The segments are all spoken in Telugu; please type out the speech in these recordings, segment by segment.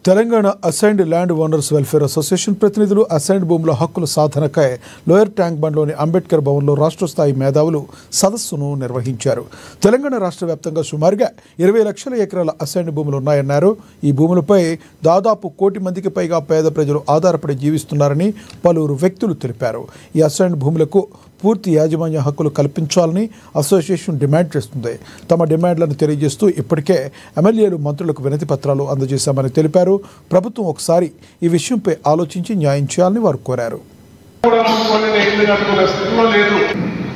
Telangana assigned land owners welfare association ప్రతినిధులు అసైన్డ్ భూముల హక్కుల సాధనకై లోయర్ ట్యాంక్ బండ్లోని అంబేద్కర్ భవన్లో రాష్ట్ర స్థాయి మేధావులు సదస్సును నిర్వహించారు. తెలంగాణ రాష్ట్ర వ్యాప్తంగా సుమారుగా 20 లక్షల ఎకరాల అసైన్డ్ భూములు ఉన్నాయన్నారు. ఈ భూములపై దాదాపు 1 కోటి మందికి పైగా పేద ప్రజలు ఆధారపడి జీవిస్తున్నారని పలువురు వ్యక్తులు తెలిపారు. ఈ అసైన్డ్ భూములకు పూర్తి యాజమాన్య హక్కులు కల్పించాలని అసోసియేషన్ డిమాండ్ చేస్తుంది. తమ డిమాండ్లను తెలియజేస్తూ ఇప్పటికే ఎమ్మెల్యేలు, మంత్రులకు వినతి పత్రాలు అందజేశామని తెలిపారు. ప్రభుత్వం ఒకసారి ఈ విషయంపై ఆలోచించి న్యాయం చేయాలని వారు కోరారు.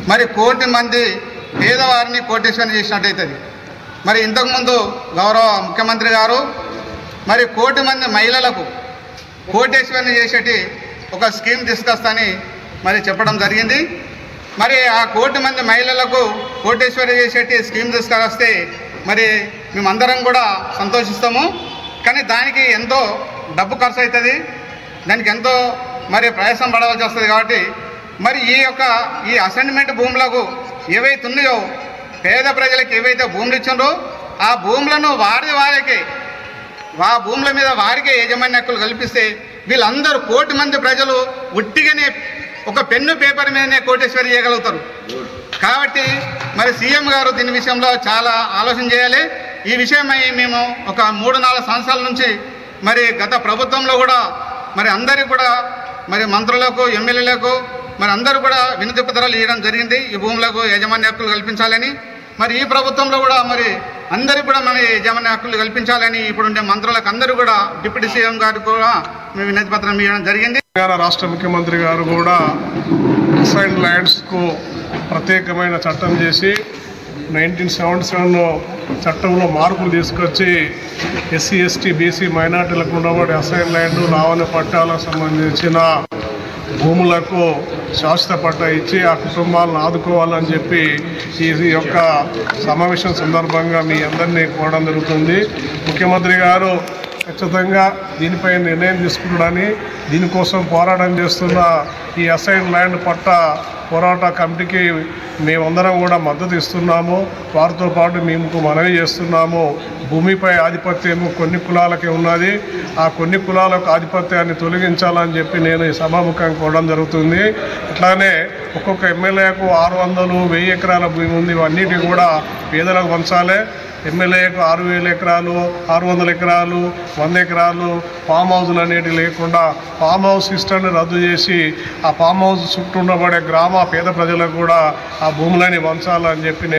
మరి 1 కోటి మంది పేదవారిని కోటేశ్వరం చేసినట్టయితుంది. మరి ఇంతకుముందు గౌరవ ముఖ్యమంత్రి గారు మరి 1 కోటి మంది మహిళలకు కోటేశ్వరం చేసేటి ఒక స్కీమ్ తీసుకొస్తాని మరి చెప్పడం జరిగింది. మరి ఆ 1 కోటి మంది మహిళలకు కోటేశ్వరి చేసేటి స్కీమ్ తీసుకొస్తే మరి మేమందరం కూడా సంతోషిస్తాము. కానీ దానికి ఎంతో డబ్బు ఖర్చు అవుతుంది, దానికి ఎంతో మరి ప్రయాసం పడవలసి వస్తుంది. కాబట్టి మరి ఈ అసైన్మెంట్ భూములకు ఏవైతే ఉన్నాయో పేద ప్రజలకు ఏవైతే భూములు ఇచ్చిండ్రో ఆ భూములను వారికి ఆ భూముల మీద వారికే యాజమాన్య హక్కులు కల్పిస్తే వీళ్ళందరూ 1 కోటి మంది ప్రజలు ఉట్టిగానే ఒక పెన్ను పేపర్ మీదనే కోటేశ్వరి చేయగలుగుతారు. కాబట్టి మరి సీఎం గారు దీని విషయంలో చాలా ఆలోచన చేయాలి. ఈ విషయమై మేము ఒక 3-4 సంవత్సరాల నుంచి మరి గత ప్రభుత్వంలో కూడా మరి అందరికీ కూడా మరి మంత్రులకు, ఎమ్మెల్యేలకు మరి అందరూ కూడా వినతి పత్రాలు ఇవ్వడం జరిగింది. ఈ భూములకు యాజమాన్య హక్కులు కల్పించాలని. మరి ఈ ప్రభుత్వంలో కూడా మరి అందరికీ కూడా మన యాజమాన్య హక్కులు కల్పించాలని ఇప్పుడుండే మంత్రులకు అందరూ కూడా డిప్యూటీ సీఎం గారికి కూడా మేము వినతి పత్రం ఇవ్వడం జరిగింది. రాష్ట్ర ముఖ్యమంత్రి గారు కూడా అసైన్డ్ ల్యాండ్స్కు ప్రత్యేకమైన చట్టం చేసి 1977 చట్టంలో మార్పులు తీసుకొచ్చి ఎస్సీ, ఎస్టీ, బీసీ మైనార్టీలకు ఉన్నవాడి అసైన్డ్ ల్యాండ్, లావణ్య పట్టాలకు సంబంధించిన భూములకు శాశ్వత పట్టా ఇచ్చి ఆ కుటుంబాలను ఆదుకోవాలని చెప్పి ఈ యొక్క సమావేశం సందర్భంగా మీ అందరినీ కోరడం జరుగుతుంది. ముఖ్యమంత్రి గారు ఖచ్చితంగా దీనిపై నిర్ణయం తీసుకుంటాడని, దీనికోసం పోరాటం చేస్తున్న ఈ అసైన్డ్ ల్యాండ్ పట్టా పోరాట కమిటీకి మేమందరం కూడా మద్దతు ఇస్తున్నాము. వారితో పాటు మేము మనవి చేస్తున్నాము. భూమిపై ఆధిపత్యము కొన్ని కులాలకే ఉన్నది. ఆ కొన్ని కులాలకు ఆధిపత్యాన్ని తొలగించాలని చెప్పి నేను ఈ సభాముఖంగా కోరడం జరుగుతుంది. అట్లానే ఒక్కొక్క ఎమ్మెల్యేకు 600, 1000 ఎకరాల భూమి ఉంది. ఇవన్నిటి కూడా పేదలకు పంచాలి. ఎమ్మెల్యేకు 6000 ఎకరాలు, 600 ఎకరాలు, 100 ఎకరాలు ఫామ్ హౌస్లు అనేవి లేకుండా ఫామ్ హౌస్ సిస్టమ్ని రద్దు చేసి ఆ ఫామ్ హౌస్ చుట్టూ ఉండబడే గ్రామ పేద ప్రజలకు కూడా ఆ భూములని పంచాలని చెప్పి